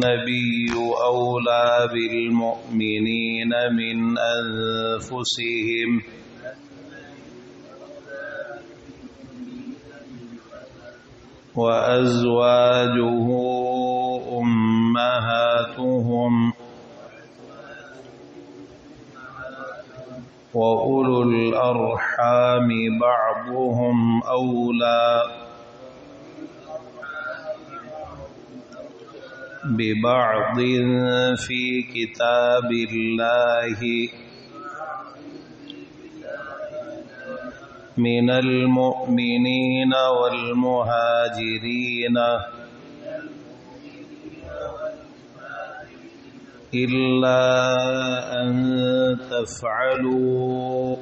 النبي أولى بالمؤمنين من أنفسهم وأزواجه أمهاتهم وأولو الأرحام بعضهم أولى ببعض في كتاب الله من المؤمنين والمهاجرين إلا أن تفعلوا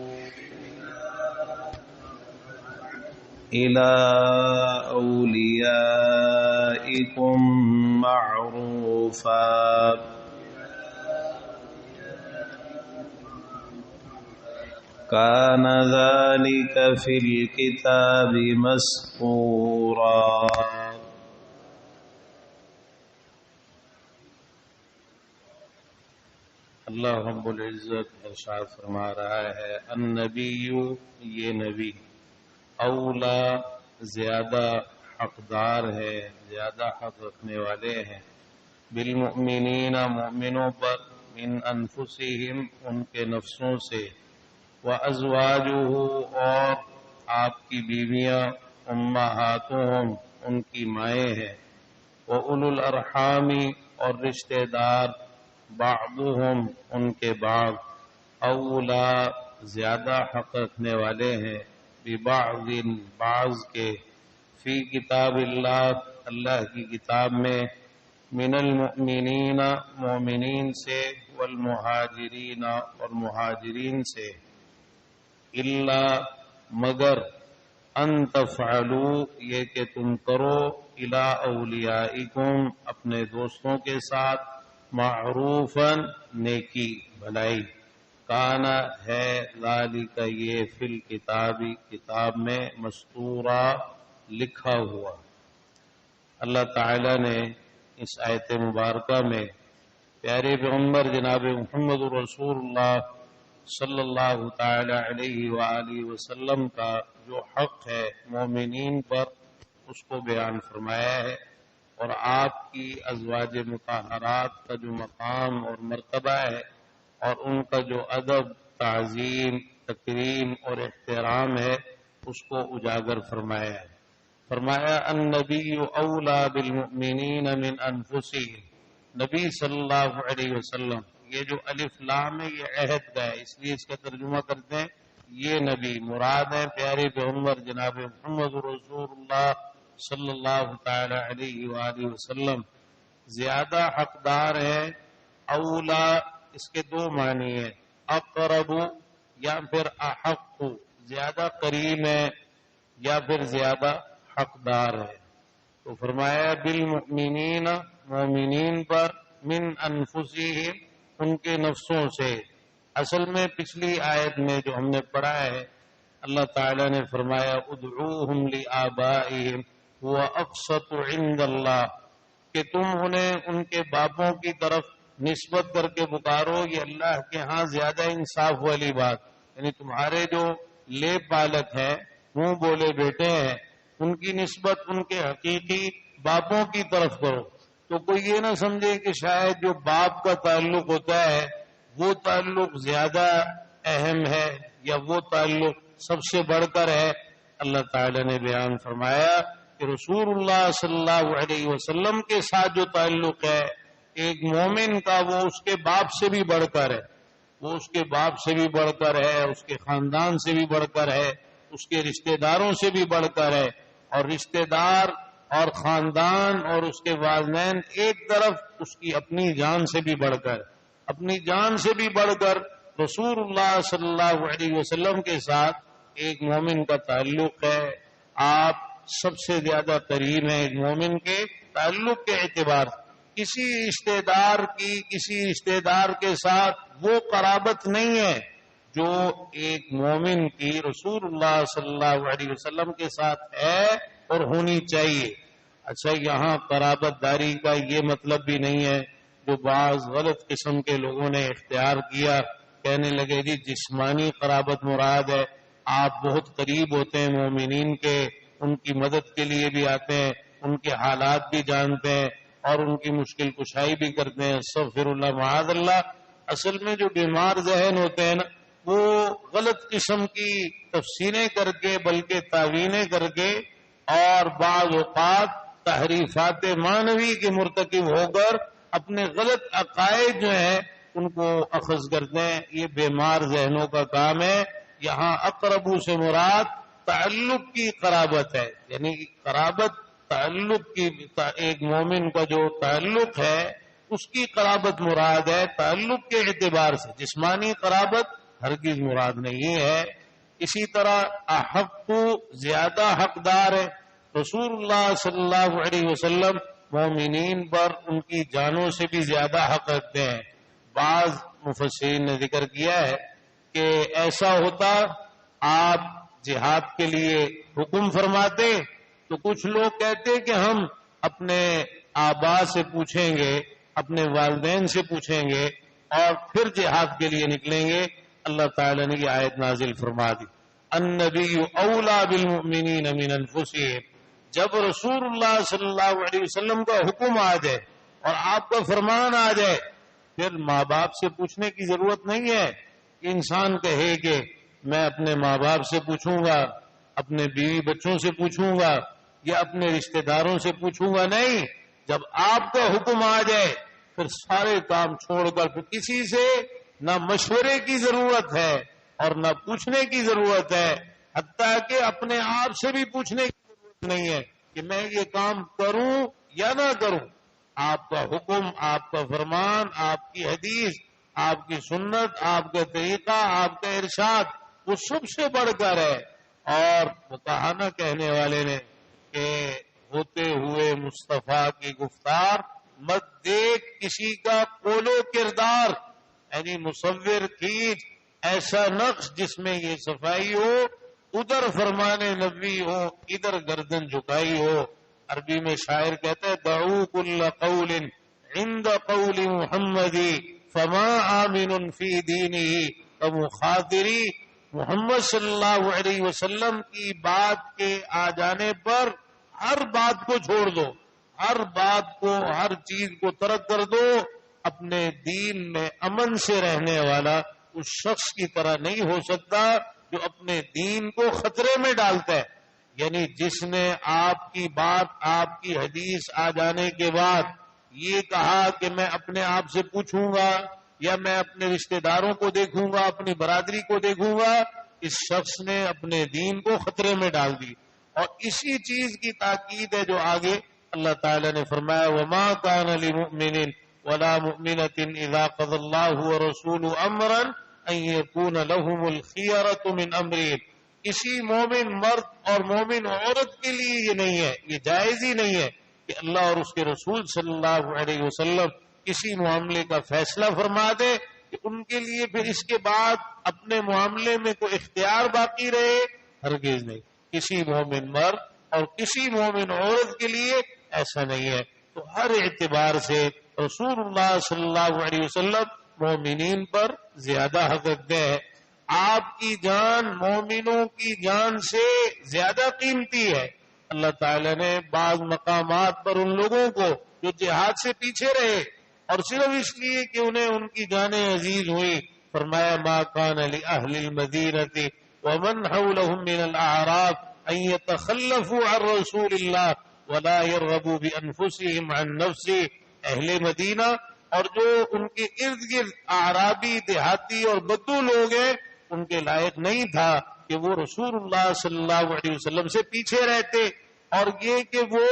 إلى أوليائكم معروفا كان ذلك في الكتاب مسطورا. اللہ رب العزت ارشاد فرما رہا ہے النبی، یہ نبی، اولا زیادہ حقدار ہے، زیادہ حق رکھنے والے ہیں، بالمؤمنین مومنوں پر، من انفسہم ان کے نفسوں سے، وازواجہ اور آپ کی بیویاں، امہاتہم ان کی مائیں ہیں، واولو الارحام اور رشتہ دار، بعضهم ان کے بعض، اولا زیادہ حق رکھنے والے ہیں، ببعض بعض کے، فی کتاب اللہ اللہ کی کتاب میں، من المؤمنین مومنین سے، والمہاجرین اور مہاجرین سے، الا مگر، ان تفعلوا یہ کہ تم کرو، الی اولیائکم اپنے دوستوں کے ساتھ، معروفاً نیکی بھلائی، کانا ہے ذالک یہ فی الکتاب کتاب میں، مستورا لکھا ہوا. اللہ تعالی نے اس آیت مبارکہ میں پیارے پیغمبر جناب محمد رسول اللہ صلی اللہ تعالی علیہ وآلہ وسلم کا جو حق ہے مومنین پر اس کو بیان فرمایا ہے، اور آپ کی ازواج مطہرات کا جو مقام اور مرتبہ ہے اور ان کا جو ادب، تعظیم، تکریم اور احترام ہے اس کو اجاگر فرمایا ہے. فرمایا النبی اولا بالمؤمنین من انفسہم، نبی صلی اللہ علیہ وسلم، یہ جو الف لام ہے یہ عہد کا ہے، اس لیے اس کا ترجمہ کرتے ہیں یہ نبی، مراد ہے پیارے پیغمبر جناب محمد رسول اللہ صلی اللہ تعالی علیہ وآلہ وسلم، زیادہ حقدار ہے. اولا اس کے دو معنی ہیں، اقرب یا پھر احق، زیادہ قریب ہے یا پھر زیادہ حقدار ہے. تو فرمایا بالمؤمنین مومنین پر، من انفسہم ان کے نفسوں سے. اصل میں پچھلی آیت میں جو ہم نے پڑھا ہے اللہ تعالی نے فرمایا ادعوہم لآبائہم هو اقسط عند اللہ، کہ تم انہیں ان کے باپوں کی طرف نسبت کر کے پکارو، یہ اللہ کے ہاں زیادہ انصاف والی بات. یعنی تمہارے جو لے پالک ہیں، منہ بولے بیٹے ہیں، ان کی نسبت ان کے حقیقی باپوں کی طرف کرو. تو کوئی یہ نہ سمجھے کہ شاید جو باپ کا تعلق ہوتا ہے وہ تعلق زیادہ اہم ہے یا وہ تعلق سب سے بڑھ کر ہے. اللہ تعالی نے بیان فرمایا کہ رسول اللہ صلی اللہ علیہ وسلم کے ساتھ جو تعلق ہے ایک مومن کا، وہ اس کے باپ سے بھی بڑھ کر ہے، وہ اس کے باپ سے بھی بڑھ کر ہے، اس کے خاندان سے بھی بڑھ کر ہے، اس کے رشتہ داروں سے بھی بڑھ کر ہے. اور رشتہ دار اور خاندان اور اس کے والدین ایک طرف، اس کی اپنی جان سے بھی بڑھ کر، اپنی جان سے بھی بڑھ کر رسول اللہ صلی اللہ علیہ وسلم کے ساتھ ایک مومن کا تعلق ہے. آپ سب سے زیادہ قریب ہیں ایک مومن کے تعلق کے اعتبار سے. کسی رشتہ دار کے ساتھ وہ قرابت نہیں ہے جو ایک مومن کی رسول اللہ صلی اللہ علیہ وسلم کے ساتھ ہے اور ہونی چاہیے. اچھا یہاں قرابت داری کا یہ مطلب بھی نہیں ہے جو بعض غلط قسم کے لوگوں نے اختیار کیا، کہنے لگے جی جسمانی قرابت مراد ہے، آپ بہت قریب ہوتے ہیں مومنین کے، ان کی مدد کے لیے بھی آتے ہیں، ان کے حالات بھی جانتے ہیں اور ان کی مشکل کشائی بھی کرتے ہیں، استغفر اللہ معاذ اللہ۔ اصل میں جو بیمار ذہن ہوتے ہیں نا، وہ غلط قسم کی تفسیریں کر کے بلکہ تعویلیں کر کے اور بعض اوقات تحریفات معنوی کے مرتکب ہو کر اپنے غلط عقائد جو ہیں ان کو اخذ کرتے ہیں، یہ بیمار ذہنوں کا کام ہے۔ یہاں اقربو سے مراد تعلق کی قرابت ہے، یعنی قرابت تعلق کی، ایک مومن کا جو تعلق ہے اس کی قرابت مراد ہے تعلق کے اعتبار سے، جسمانی قرابت ہرگز مراد نہیں ہے۔ اسی طرح احق زیادہ حقدار ہے، رسول اللہ صلی اللہ علیہ وسلم مومنین پر ان کی جانوں سے بھی زیادہ حق رکھتے ہیں۔ بعض مفسرین نے ذکر کیا ہے کہ ایسا ہوتا آپ جہاد کے لیے حکم فرماتے تو کچھ لوگ کہتے کہ ہم اپنے آبا سے پوچھیں گے، اپنے والدین سے پوچھیں گے اور پھر جہاد کے لیے نکلیں گے۔ اللہ تعالی نے یہ آیت نازل فرما دی، النبی اولا بالمؤمنین من انفسہم۔ جب رسول اللہ صلی اللہ علیہ وسلم کا حکم آ جائے اور آپ کا فرمان آ جائے پھر ماں باپ سے پوچھنے کی ضرورت نہیں ہے کہ انسان کہے کہ میں اپنے ماں باپ سے پوچھوں گا، اپنے بیوی بچوں سے پوچھوں گا یا اپنے رشتہ داروں سے پوچھوں گا، نہیں، جب آپ کا حکم آ جائے پھر سارے کام چھوڑ کر پھر کسی سے نہ مشورے کی ضرورت ہے اور نہ پوچھنے کی ضرورت ہے، حتیٰ کہ اپنے آپ سے بھی پوچھنے کی ضرورت نہیں ہے کہ میں یہ کام کروں یا نہ کروں۔ آپ کا حکم، آپ کا فرمان، آپ کی حدیث، آپ کی سنت، آپ کا طریقہ، آپ کا ارشاد وہ سب سے بڑھ کر ہے۔ اور وہ کہانا کہنے والے نے کہ ہوتے ہوئے مصطفیٰ کی گفتار مت دیکھ کسی کا قول و کردار، یعنی مصور کھینچ ایسا نقش جس میں یہ صفائی ہو، ادھر فرمان نبی ہو ادھر گردن جھکائی ہو۔ عربی میں شاعر کہتا ہے دعو کل قول عند قول محمدی فما آمن فی دینہ کمخاطری۔ محمد صلی اللہ علیہ وسلم کی بات کے آ جانے پر ہر بات کو چھوڑ دو، ہر بات کو، ہر چیز کو ترک کر دو۔ اپنے دین میں امن سے رہنے والا اس شخص کی طرح نہیں ہو سکتا جو اپنے دین کو خطرے میں ڈالتا ہے۔ یعنی جس نے آپ کی بات، آپ کی حدیث آ جانے کے بعد یہ کہا کہ میں اپنے آپ سے پوچھوں گا یا میں اپنے رشتہ داروں کو دیکھوں گا، اپنی برادری کو دیکھوں گا، اس شخص نے اپنے دین کو خطرے میں ڈال دی۔ اور اسی چیز کی تاکید ہے جو آگے اللہ تعالی نے فرمایا وما كان لمؤمن ولا مؤمنة اذا قضى الله ورسوله امرا ان يكون لهم الخيرة من امرهم۔ کسی مومن مرد اور مومن عورت کے لیے یہ نہیں ہے، یہ جائز ہی نہیں ہے کہ اللہ اور اس کے رسول صلی اللہ علیہ وسلم کسی معاملے کا فیصلہ فرما دے کہ ان کے لیے پھر اس کے بعد اپنے معاملے میں کوئی اختیار باقی رہے، ہرگز نہیں۔ کسی مومن مرد اور کسی مومن عورت کے لیے ایسا نہیں ہے۔ تو ہر اعتبار سے رسول اللہ صلی اللہ علیہ وسلم مومنین پر زیادہ حق رکھتے ہیں۔ آپ کی جان مومنوں کی جان سے زیادہ قیمتی ہے۔ اللہ تعالی نے بعض مقامات پر ان لوگوں کو جو جہاد سے پیچھے رہے اور صرف اس لیے کہ انہیں ان کی جانیں عزیز ہوئی، فرمایا ما کان لأہل المدینة ومن حولهم من الاعراب ان يتخلفوا عن رسول اللہ ولا يرغبوا بانفسهم عن نفسه۔ اہل مدینہ اور جو ان کے ارد گرد اعرابی، دیہاتی اور بدو لوگ ہیں، ان کے لائق نہیں تھا کہ وہ رسول اللہ صلی اللہ علیہ وسلم سے پیچھے رہتے، اور یہ کہ وہ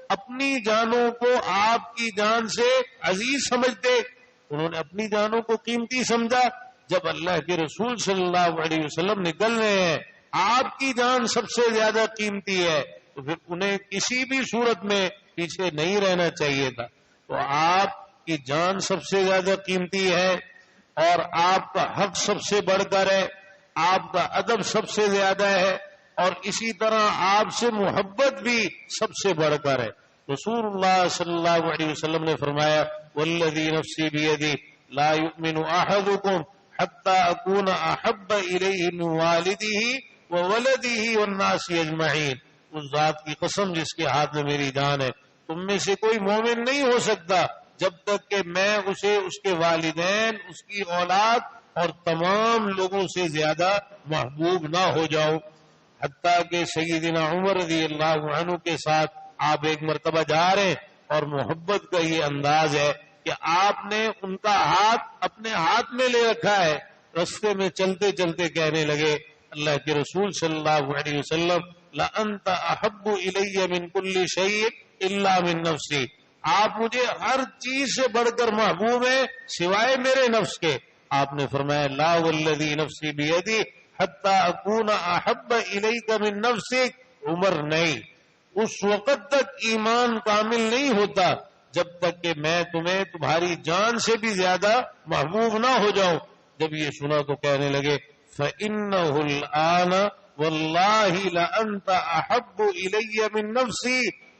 اپنی جانوں کو آپ کی جان سے عزیز سمجھتے۔ انہوں نے اپنی جانوں کو قیمتی سمجھا۔ جب اللہ کے رسول صلی اللہ علیہ وسلم نکل رہے ہیں، آپ کی جان سب سے زیادہ قیمتی ہے، تو پھر انہیں کسی بھی صورت میں پیچھے نہیں رہنا چاہیے تھا۔ تو آپ کی جان سب سے زیادہ قیمتی ہے اور آپ کا حق سب سے بڑھ کر ہے، آپ کا ادب سب سے زیادہ ہے اور اسی طرح آپ سے محبت بھی سب سے بڑھ کر ہے۔ رسول اللہ صلی اللہ علیہ وسلم نے فرمایا والذی نفسی بیدی لا یؤمن احدکم حتی اکون احب الیہ من والدہ وولدہ والناس اجمعین، اس ذات کی قسم جس کے ہاتھ میں میری جان ہے، تم میں سے کوئی مومن نہیں ہو سکتا جب تک کہ میں اسے اس کے والدین، اس کی اولاد اور تمام لوگوں سے زیادہ محبوب نہ ہو جاؤں۔ حتیٰ کہ سیدنا عمر رضی اللہ عنہ کے ساتھ آپ ایک مرتبہ جا رہے ہیں اور محبت کا یہ انداز ہے کہ آپ نے ان کا ہاتھ اپنے ہاتھ میں لے رکھا ہے، رستے میں چلتے چلتے کہنے لگے اللہ کے رسول صلی اللہ علیہ وسلم لَأَنْتَ أَحَبُّ إِلَيَّ مِنْ كُلِّ شَيْءٍ إِلَّا مِنْ نَفْسِي، آپ مجھے ہر چیز سے بڑھ کر محبوب ہیں سوائے میرے نفس کے۔ آپ نے فرمایا لا والذی نفسی بیدی حتی اکون احب الیک من نفسک، عمر نہیں، اس وقت تک ایمان کامل نہیں ہوتا جب تک کہ میں تمہیں تمہاری جان سے بھی زیادہ محبوب نہ ہو جاؤں۔ جب یہ سنا تو کہنے لگے فَإِنَّهُ الْآنَ وَاللَّهِ لَأَنْتَ أَحَبُّ إِلَيَّ مِن نَفْسِي،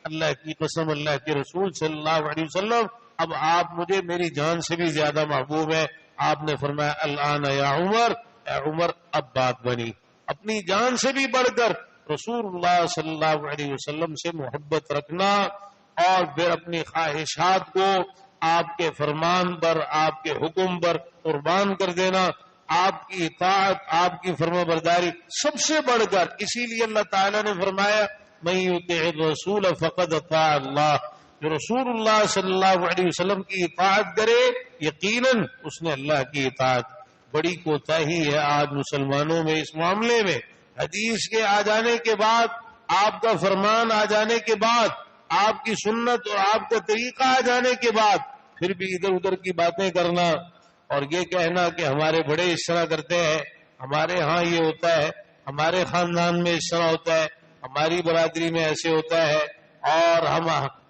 اللہ کی قسم، اللہ کے رسول صلی اللہ علیہ وسلم اب آپ مجھے میری جان سے بھی زیادہ محبوب ہے۔ آپ نے فرمایا الآن یا عمر، اے عمر اب بات بنی، اپنی جان سے بھی بڑھ کر رسول اللہ صلی اللہ علیہ وسلم سے محبت رکھنا اور پھر اپنی خواہشات کو آپ کے فرمان پر، آپ کے حکم پر قربان کر دینا، آپ کی اطاعت، آپ کی فرما برداری سب سے بڑھ کر۔ اسی لیے اللہ تعالیٰ نے فرمایا من یطع الرسول فقد اطاع اللہ، جو رسول اللہ صلی اللہ علیہ وسلم کی اطاعت کرے یقیناً اس نے اللہ کی اطاعت۔ بڑی کوتاہی ہے آج مسلمانوں میں اس معاملے میں، حدیث کے آ جانے کے بعد، آپ کا فرمان آ جانے کے بعد، آپ کی سنت اور آپ کا طریقہ آ جانے کے بعد پھر بھی ادھر ادھر کی باتیں کرنا اور یہ کہنا کہ ہمارے بڑے اس طرح کرتے ہیں، ہمارے ہاں یہ ہوتا ہے، ہمارے خاندان میں اس طرح ہوتا ہے، ہماری برادری میں ایسے ہوتا ہے، اور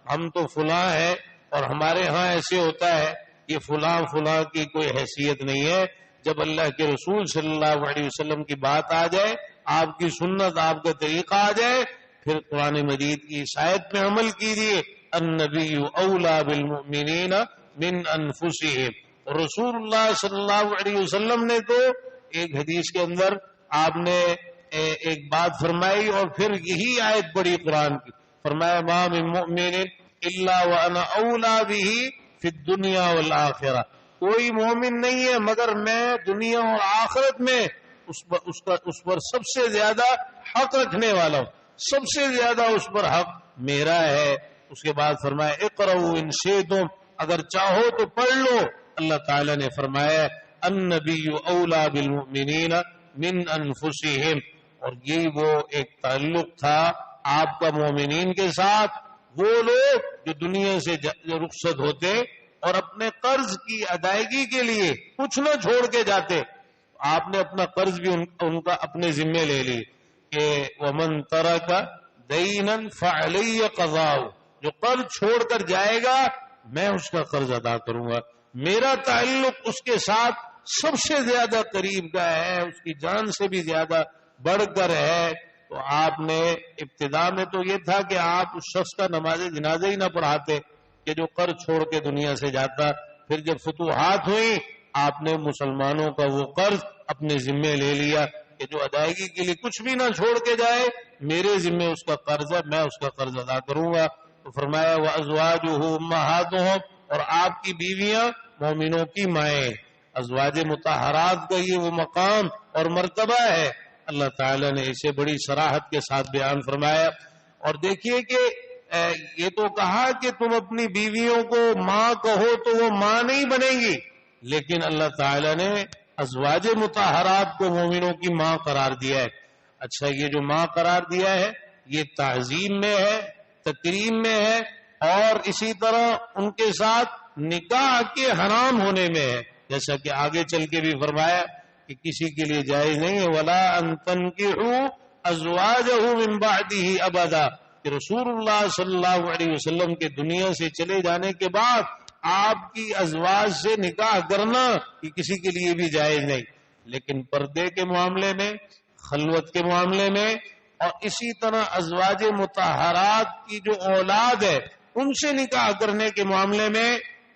ہم تو فلاں ہیں اور ہمارے ہاں ایسے ہوتا ہے، یہ فلاں فلاں کی کوئی حیثیت نہیں ہے۔ جب اللہ کے رسول صلی اللہ علیہ وسلم کی بات آ جائے، آپ کی سنت، آپ کا طریقہ آ جائے، پھر قرآن مجید کی اس آیت میں عمل کیجیے النبی اولیٰ بالمؤمنین من انفسہم، رسول اللہ صلی اللہ علیہ وسلم نے تو ایک حدیث کے اندر آپ نے ایک بات فرمائی اور پھر یہی آیت پڑھی قرآن کی، فرمایا ما من مؤمن الا وانا اولیٰ بہ فی الدنیا والآخرہ، کوئی مومن نہیں ہے مگر میں دنیا اور آخرت میں اس پر سب سے زیادہ حق رکھنے والا ہوں، سب سے زیادہ اس پر حق میرا ہے۔ اس کے بعد فرمایا اقرؤوا ان شئتم، اگر چاہو تو پڑھ لو۔ اللہ تعالی نے فرمایا النبی اولیٰ بالمؤمنین من انفسہم، اور یہ وہ ایک تعلق تھا آپ کا مومنین کے ساتھ، وہ لوگ جو دنیا سے رخصت ہوتے اور اپنے قرض کی ادائیگی کے لیے کچھ نہ چھوڑ کے جاتے، آپ نے اپنا قرض بھی ان کا اپنے ذمے لے لی کہ ومن ترک دینا فعلی قضاؤ، جو قرض چھوڑ کر جائے گا میں اس کا قرض ادا کروں گا، میرا تعلق اس کے ساتھ سب سے زیادہ قریب کا ہے، اس کی جان سے بھی زیادہ بڑھ کر ہے۔ تو آپ نے ابتدا میں تو یہ تھا کہ آپ اس شخص کا نماز جنازہ ہی نہ پڑھاتے کہ جو قرض چھوڑ کے دنیا سے جاتا، پھر جب فتوحات ہوئی آپ نے مسلمانوں کا وہ قرض اپنے ذمے لے لیا کہ جو ادائیگی کے لیے کچھ بھی نہ چھوڑ کے جائے میرے ذمے اس کا قرض ہے، میں اس کا قرض ادا کروں گا۔ تو فرمایا وَأَزْوَاجُهُ أُمَّهَاتُهُمْ، اور آپ کی بیویاں مومنوں کی مائیں، ازواج مطہرات کا یہ وہ مقام اور مرتبہ ہے، اللہ تعالی نے اسے بڑی صراحت کے ساتھ بیان فرمایا۔ اور دیکھیے کہ یہ تو کہا کہ تم اپنی بیویوں کو ماں کہو تو وہ ماں نہیں بنے گی، لیکن اللہ تعالی نے ازواج مطہرات کو مومنوں کی ماں قرار دیا ہے۔ اچھا، یہ جو ماں قرار دیا ہے یہ تعظیم میں ہے، تکریم میں ہے، اور اسی طرح ان کے ساتھ نکاح کے حرام ہونے میں ہے، جیسا کہ آگے چل کے بھی فرمایا کہ کسی کے لیے جائز نہیں ہے وَلَا أَن تَنْكِحُوا أَزْوَاجَهُ مِن بَعْدِهِ أَبَدًا، کہ رسول اللہ صلی اللہ علیہ وسلم کے دنیا سے چلے جانے کے بعد آپ کی ازواج سے نکاح کرنا یہ کسی کے لیے بھی جائز نہیں، لیکن پردے کے معاملے میں، خلوت کے معاملے میں، اور اسی طرح ازواج مطہرات کی جو اولاد ہے ان سے نکاح کرنے کے معاملے میں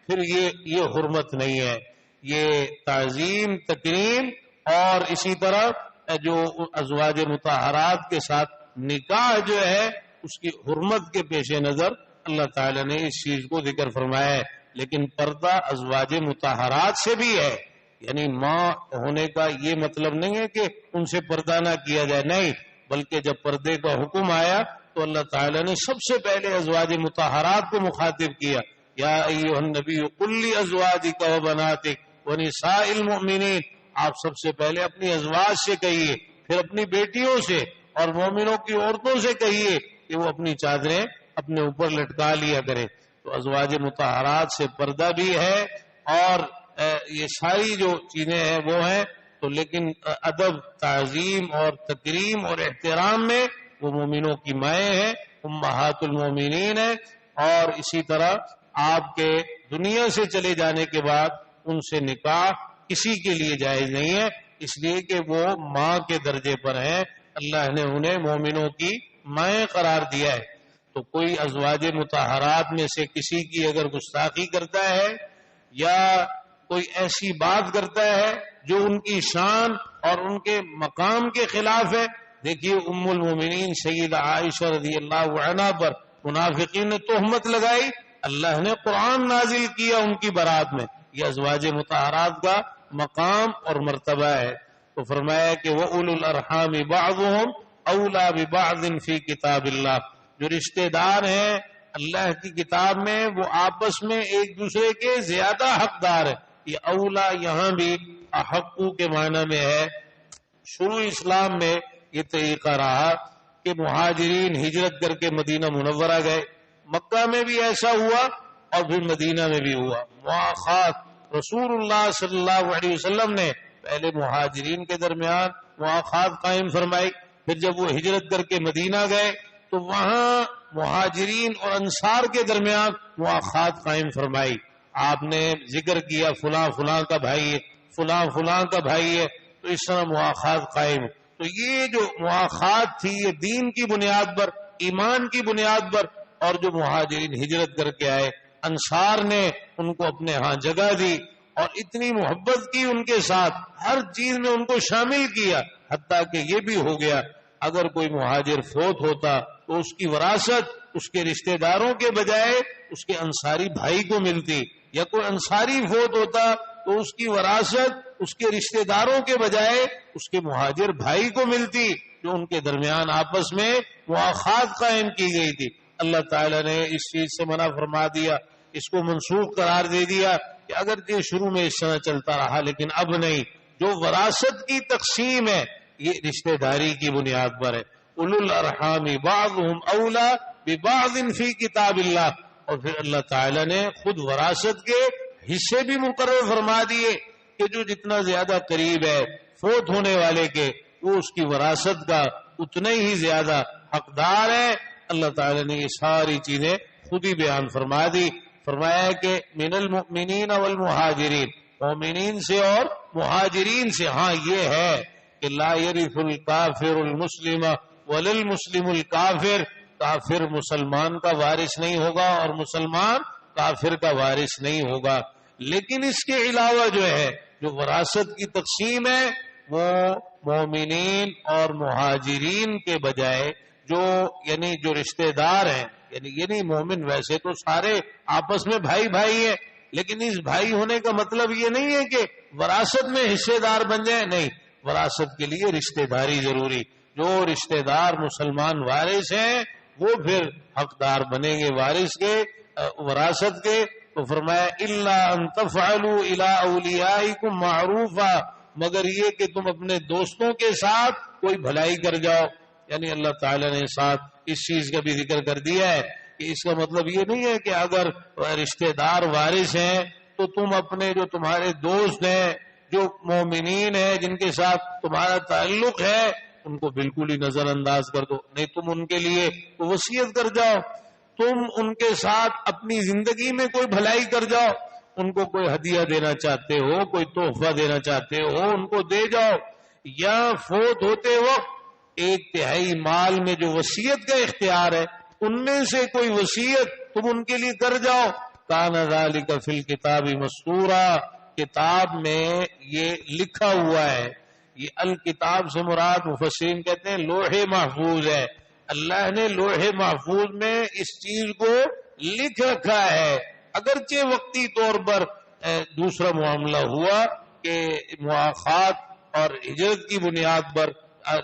پھر یہ حرمت نہیں ہے، یہ تعظیم تکریم، اور اسی طرح جو ازواج مطہرات کے ساتھ نکاح جو ہے اس کی حرمت کے پیش نظر اللہ تعالی نے اس چیز کو ذکر فرمایا ہے۔ لیکن پردہ ازواج مطہرات سے بھی ہے، یعنی ماں ہونے کا یہ مطلب نہیں ہے کہ ان سے پردہ نہ کیا جائے، نہیں، بلکہ جب پردے کا حکم آیا تو اللہ تعالی نے سب سے پہلے ازواج مطہرات کو مخاطب کیا، یا ایھا النبی قل لازواجک وبناتک ونساء المؤمنین، آپ سب سے پہلے اپنی ازواج سے کہیے، پھر اپنی بیٹیوں سے اور مومنوں کی عورتوں سے کہیے کہ وہ اپنی چادریں اپنے اوپر لٹکا لیا کریں۔ تو ازواج مطہرات سے پردہ بھی ہے، اور یہ ساری جو چیزیں ہیں وہ ہیں، تو لیکن ادب، تعظیم اور تکریم اور احترام میں وہ مومنوں کی مائیں ہیں، امہات المومنین ہیں، اور اسی طرح آپ کے دنیا سے چلے جانے کے بعد ان سے نکاح کسی کے لیے جائز نہیں ہے، اس لیے کہ وہ ماں کے درجے پر ہیں، اللہ نے انہیں مومنوں کی مائیں قرار دیا ہے۔ تو کوئی ازواج مطہرات میں سے کسی کی اگر گستاخی کرتا ہے یا کوئی ایسی بات کرتا ہے جو ان کی شان اور ان کے مقام کے خلاف ہے، دیکھیے ام المومنین سیدہ عائشہ رضی اللہ عنہا پر منافقین نے تہمت لگائی، اللہ نے قرآن نازل کیا ان کی برات میں، یہ ازواج مطہرات کا مقام اور مرتبہ ہے۔ تو فرمایا کہ وَأُولُو الْأَرْحَامِ بَعْضُهُمْ أَوْلَى بِبَعْضٍ فِي كِتَابِ اللَّهِ، جو رشتہ دار ہیں اللہ کی کتاب میں وہ آپس میں ایک دوسرے کے زیادہ حقدار ہیں۔ یہ اولا یہاں بھی احقو کے معنی میں ہے۔ شروع اسلام میں یہ طریقہ رہا کہ مہاجرین ہجرت کر کے مدینہ منورہ گئے، مکہ میں بھی ایسا ہوا اور پھر مدینہ میں بھی ہوا۔ مواخات رسول اللہ صلی اللہ علیہ وسلم نے پہلے مہاجرین کے درمیان مواخات قائم فرمائی، پھر جب وہ ہجرت کر کے مدینہ گئے تو وہاں مہاجرین اور انصار کے درمیان مواخات قائم فرمائی۔ آپ نے ذکر کیا فلاں فلاں کا بھائی ہے، فلاں فلاں کا بھائی ہے، تو اس طرح مواخات قائم۔ تو یہ جو مواخات تھی یہ دین کی بنیاد پر، ایمان کی بنیاد پر، اور جو مہاجرین ہجرت کر کے آئے انصار نے ان کو اپنے ہاں جگہ دی اور اتنی محبت کی ان کے ساتھ، ہر چیز میں ان کو شامل کیا، حتیٰ کہ یہ بھی ہو گیا اگر کوئی مہاجر فوت ہوتا تو اس کی وراثت اس کے رشتہ داروں کے بجائے اس کے انصاری بھائی کو ملتی، یا کوئی انصاری فوت ہوتا تو اس کی وراثت اس کے رشتہ داروں کے بجائے اس کے مہاجر بھائی کو ملتی، جو ان کے درمیان آپس میں مواخات قائم کی گئی تھی۔ اللہ تعالیٰ نے اس چیز سے منع فرما دیا، اس کو منسوخ قرار دے دیا کہ اگر یہ شروع میں اس طرح چلتا رہا لیکن اب نہیں، جو وراثت کی تقسیم ہے یہ رشتہ داری کی بنیاد پر ہے۔ اولو الارحام بعضهم اولا ببعض فی کتاب اللہ، اور پھر اللہ تعالیٰ نے خود وراثت کے حصے بھی مقرر فرما دیے کہ جو جتنا زیادہ قریب ہے فوت ہونے والے کے وہ اس کی وراثت کا اتنا ہی زیادہ حقدار ہے۔ اللہ تعالیٰ نے یہ ساری چیزیں خود ہی بیان فرما دی، فرمایا کہ من المؤمنین والمہاجرین، مومنین سے اور مہاجرین سے، ہاں یہ ہے کہ لا یرث الکافر المسلم وللمسلم الکافر، کافر مسلمان کا وارث نہیں ہوگا اور مسلمان کافر کا وارث نہیں ہوگا، لیکن اس کے علاوہ جو ہے جو وراثت کی تقسیم ہے وہ مومنین اور مہاجرین کے بجائے جو رشتہ دار ہیں، یعنی مومن ویسے تو سارے آپس میں بھائی بھائی ہیں، لیکن اس بھائی ہونے کا مطلب یہ نہیں ہے کہ وراثت میں حصے دار بن جائیں، نہیں، وراثت کے لیے رشتہ داری ضروری، جو رشتہ دار مسلمان وارث ہیں وہ پھر حقدار بنیں گے وارث کے، وراثت کے۔ تو فرمایا الا ان تفعلوا الى اولیائکم معروفا، مگر یہ کہ تم اپنے دوستوں کے ساتھ کوئی بھلائی کر جاؤ، یعنی اللہ تعالی نے ساتھ اس چیز کا بھی ذکر کر دیا ہے کہ اس کا مطلب یہ نہیں ہے کہ اگر رشتہ دار وارث ہیں تو تم اپنے جو تمہارے دوست ہیں، جو مومنین ہیں، جن کے ساتھ تمہارا تعلق ہے، ان کو بالکل ہی نظر انداز کر دو، نہیں، تم ان کے لیے وصیت کر جاؤ، تم ان کے ساتھ اپنی زندگی میں کوئی بھلائی کر جاؤ، ان کو کوئی ہدیہ دینا چاہتے ہو، کوئی تحفہ دینا چاہتے ہو، ان کو دے جاؤ، یا فوت ہوتے وقت 1/3 مال میں جو وصیت کا اختیار ہے ان میں سے کوئی وصیت تم ان کے لیے کر جاؤ. کان ذالک فی الکتاب مسطورا، کتاب میں یہ لکھا ہوا ہے. یہ الکتاب سے مراد مفسرین کہتے ہیں لوح محفوظ ہے. اللہ نے لوح محفوظ میں اس چیز کو لکھ رکھا ہے. اگرچہ وقتی طور پر دوسرا معاملہ ہوا کہ مواخات اور ہجرت کی بنیاد پر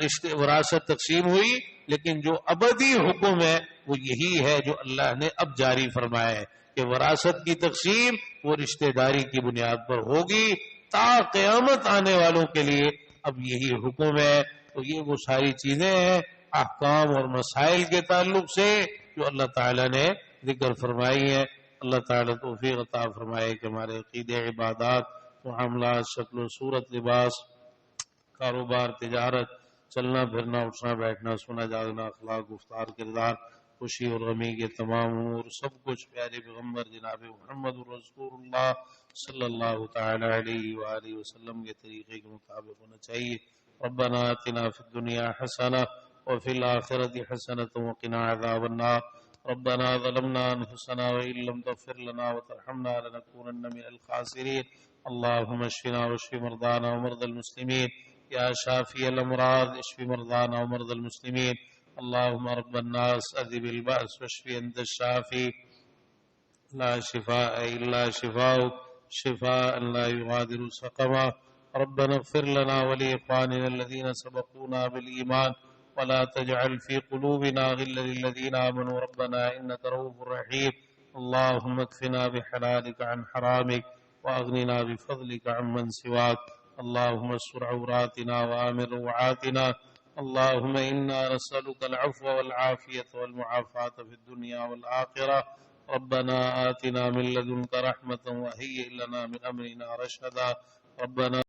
رشتے وراثت تقسیم ہوئی، لیکن جو ابدی حکم ہے وہ یہی ہے جو اللہ نے اب جاری فرمایا ہے کہ وراثت کی تقسیم وہ رشتہ داری کی بنیاد پر ہوگی تا قیامت آنے والوں کے لیے اب یہی حکم ہے. تو یہ وہ ساری چیزیں ہیں احکام اور مسائل کے تعلق سے جو اللہ تعالیٰ نے ذکر فرمائی ہیں. اللہ تعالیٰ توفیق عطا فرمائے کہ ہمارے عقیدے، عبادات، معاملات، شکل و صورت، لباس، کاروبار، تجارت، چلنا پھرنا، اٹھنا بیٹھنا، سونا جاگنا، اخلاق، گفتار، کردار، خوشی اور غمی کے تمام امور سب کچھ پیارے پیغمبر جناب محمد رسول اللہ صلی اللہ تعالی علیہ وآلہ وسلم کے طریقے کے مطابق ہونا چاہیے. ربنا آتنا فی الدنیا حسنہ وفی الآخرۃ حسنۃ وقنا عذاب النار. ربنا ظلمنا انفسنا وإن لم تغفر لنا وترحمنا لنكونن من الخاسرين. اللهم اشفنا واشف مرضانا ومرضى المسلمين يا شافي الأمراض اشف مرضانا ومرضى المسلمين. اللهم رب الناس أذهب البأس واشف أنت الشافي لا شفاء إلا شفاؤك شفاء لا يغادر سقما. ربنا اغفر لنا ولإخواننا الذين سبقونا بالإيمان ولا تجعل في قلوبنا غلا للذين آمنوا ربنا إنك رؤوف رحيم. اللهم اكفنا بحلالك عن حرامك وأغننا بفضلك عمن سواك. اللهم استر عوراتنا وآمن روعاتنا. اللهم إنا نسألك العفو والعافية والمعافاة في الدنيا والآخرة. ربنا آتنا من لدنك رحمة وهيئ لنا من أمرنا رشدا. ربنا